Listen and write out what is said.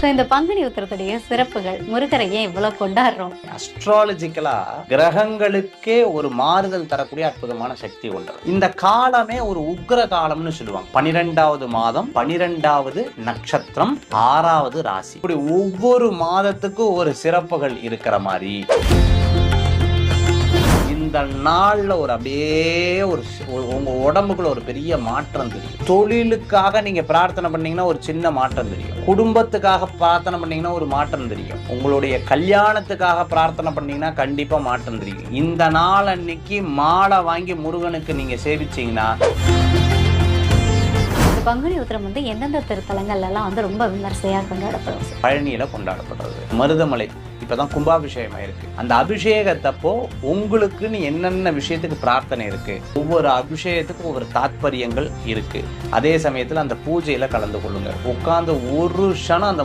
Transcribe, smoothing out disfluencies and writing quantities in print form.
இந்த பங்குனி உத்திரத்துடைய சிறப்புகள், முருகரை ஏன் இவ்வளவு கொண்டாடுறோம்? அஸ்ட்ராலஜிக்கலா கிரகங்களுக்கே ஒரு மாறுதல் தரக்கூடிய அற்புதமான சக்தி கொண்டது. இந்த காலமே ஒரு உக்ர காலம்னு சொல்லுவாங்க. 12வது மாதம், 12வது நட்சத்திரம், 6வது ராசி. இப்படி ஒவ்வொரு மாதத்துக்கும் ஒரு சிறப்புகள் இருக்கிற மாதிரி இந்த நாள்ல ஒரு அப்படியே உங்க உடம்புக்குள்ள ஒரு பெரிய மாற்றம் தெரியும். தொழிலுக்காக நீங்க பிரார்த்தனை பண்ணீங்கன்னா ஒரு சின்ன மாற்றம் தெரியும். குடும்பத்துக்காக பிரார்த்தனை பண்ணீங்கன்னா ஒரு மாற்றம் தெரியும். உங்களுடைய கல்யாணத்துக்காக பிரார்த்தனை பண்ணீங்கன்னா கண்டிப்பா மாற்றம் தெரியும். இந்த நாள் அன்னைக்கு மாலை வாங்கி முருகனுக்கு நீங்க சேவிச்சீங்கன்னா, பங்குனி உத்திரம் எந்தெந்த திருத்தலங்கள்ல எல்லாம் ரொம்ப விமர்சையா கொண்டாடப்படும்? பழனியில கொண்டாடப்படுறது. மருதமலை இப்பதான் கும்பாபிஷேகம் ஆயிருக்கு. அந்த அபிஷேகத்தப்போ உங்களுக்குன்னு என்னென்ன விஷயத்துக்கு பிரார்த்தனை இருக்கு, ஒவ்வொரு அபிஷேகத்துக்கும் ஒவ்வொரு தாத்பரியங்கள் இருக்கு. அதே சமயத்துல அந்த பூஜையில கலந்து கொள்ளுங்க. உட்கார்ந்து ஒரு க்ஷணம் அந்த